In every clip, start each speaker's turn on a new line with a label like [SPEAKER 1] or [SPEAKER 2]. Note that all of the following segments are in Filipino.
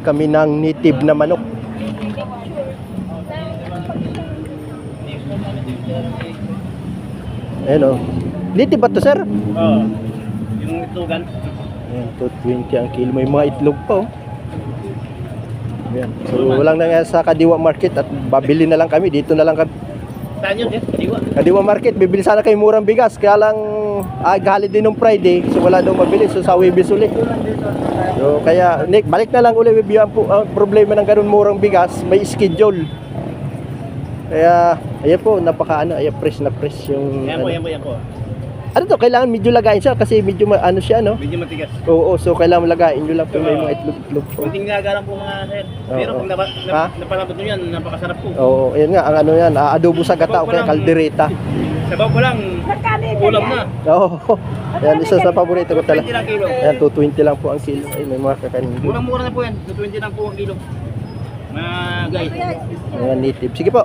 [SPEAKER 1] kami ng native na manok. Ayan o. Native ba to, sir?
[SPEAKER 2] Oo. Yung itlogan.
[SPEAKER 1] Ayan, 220 ang kilo. May mga itlog pa oh. Ayan. So walang nangyari sa Kadiwa Market at babili na lang kami. Dito na lang kami.
[SPEAKER 2] Saan yun? Kadiwa.
[SPEAKER 1] Kadiwa Market, bibili sana kayo murang bigas. Kaya lang, holiday nung Friday. So wala daw mabili. So sa Webis ulit. So kaya, Nick, balik na lang ulit. Ang problema ng ganun murang bigas, may schedule. Kaya, ayan po, ayan, press na press yung...
[SPEAKER 2] Yan po, yan po, yan po.
[SPEAKER 1] Ano to, kailangan medyo lagayin siya kasi medyo ano siya, no?
[SPEAKER 2] Medyo matigas.
[SPEAKER 1] Oo, so kailangan lagayin nyo lang po, may mga itlog-itlog po.
[SPEAKER 2] Kunting nagalang po mga sir. Pero
[SPEAKER 1] Oo.
[SPEAKER 2] pag
[SPEAKER 1] Ha?
[SPEAKER 2] napalabot nyo yan, napakasarap po.
[SPEAKER 1] Oo, ayan nga, ang ano yan, adobo sa gata o kaya kaldereta.
[SPEAKER 2] Sabaw ko lang, ulam na.
[SPEAKER 1] Oo, ayan, isa sa paborito ko
[SPEAKER 2] 20
[SPEAKER 1] talaga.
[SPEAKER 2] lang kilo.
[SPEAKER 1] Ayan, 220 lang po ang kilo. Ay, may mga kakanin din.
[SPEAKER 2] Murang-mura na po yan, 20 lang po ang kilo. Mga guys.
[SPEAKER 1] Ayan, native. Sige po.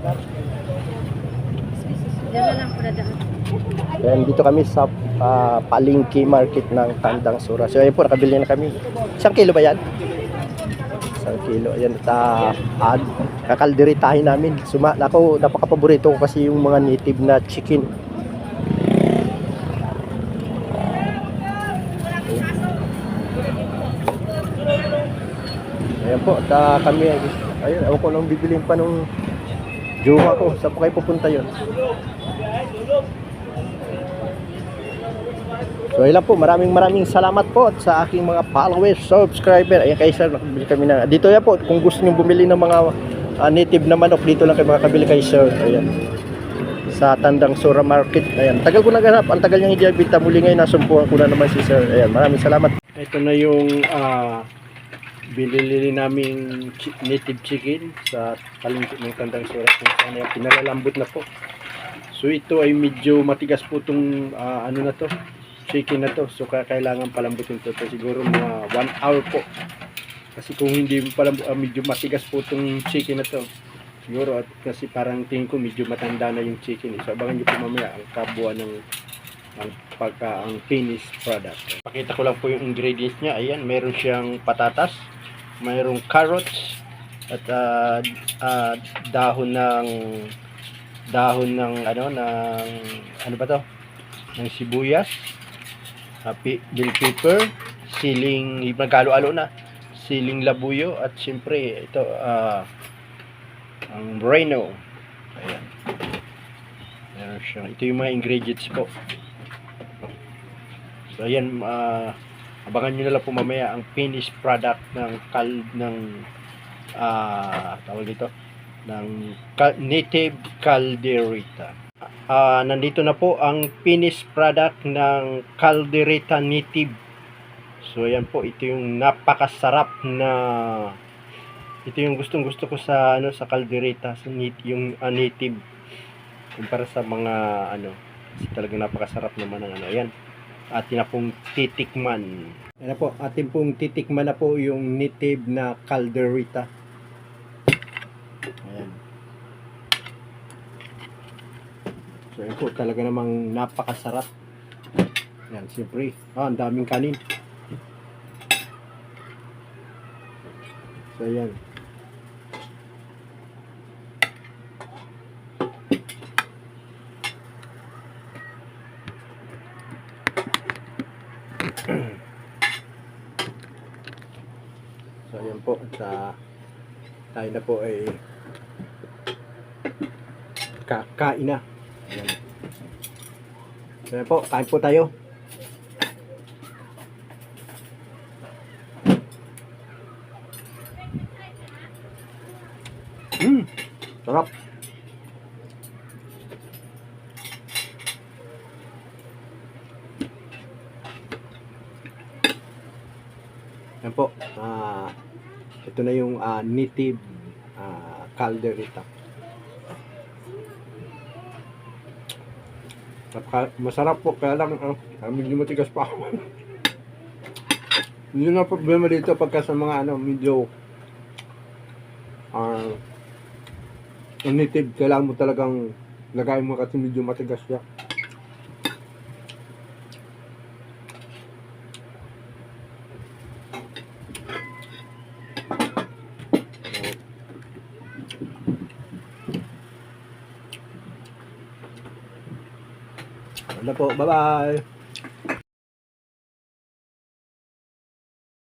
[SPEAKER 1] Ayan, dito kami sa Palengke Market ng Tandang Sura. So ayun po, nakabili na kami. 1 kilo ba yan? 1 kilo. Ayan, kakalderitahin namin. Ako, napaka-paborito ko kasi yung mga native na chicken. Ayan po, kami, ayun, ako nang bibilin pa nung jowa ko. Saan po kayo pupunta yun? So ayun lang po, maraming salamat po at sa aking mga followers, subscriber. Ayan kayo sir, nakabili kami na. Dito yan po, kung gusto nyo bumili ng mga native na manok, dito lang kayo makakabili kay sir. Ayan. Sa Tandang Sura Market. Ayan, tagal ko naghanap, ang tagal niyang hindi nabita. Muli ngayon, nasumpuhan ko na naman si sir. Ayan, maraming salamat. Ito na yung binili naming native chicken sa Palengke ng Tandang Sura. Kung saan yan, pinalalambot na po. So ito ay medyo matigas po itong ano na to, chicken na to. So kailangan palambutin to. So siguro mga 1 hour po. Kasi kung hindi medyo matigas po itong chicken na to. Siguro at kasi parang tingin ko medyo matanda na yung chicken. So abangan nyo po mamaya ang kabuuan ng ang finished product. Pakita ko lang po yung ingredients niya. Ayan, meron siyang patatas, mayroong carrots at dahon ng ano ba to? Ng sibuyas, bell pepper, siling, magkalo-alo na, siling labuyo at siyempre ito ang Reno. Ayan. Meron siya. Ito yung mga ingredients po. So ayan, abangan nyo na lang po mamaya ang finished product ng tawag dito ng native caldereta. Nandito na po ang finished product ng caldereta native. So ayan po, ito yung napakasarap na, ito yung gustong-gusto ko sa sa caldereta, yung native kumpara sa mga kasi talagang napakasarap naman ng ayan. Atin na pong titikman. Ayan po, atin pong titikman na po yung native na caldereta. Ayan. So ayan po, talaga namang napakasarap. Ayan, siyempre, ang daming kanin. So ayan. So ayan po, tayo na po ay kakain na. Ayan. So ayan po, kain po tayo. Sarap. Ayan po, ito na yung native caldereta. Masarap po, kaya lang medyo matigas pa ako. Hindi na problema dito pagka sa mga medyo native, kailangan mo talagang lagayin mo kasi medyo matigas siya. Wala po. Bye-bye.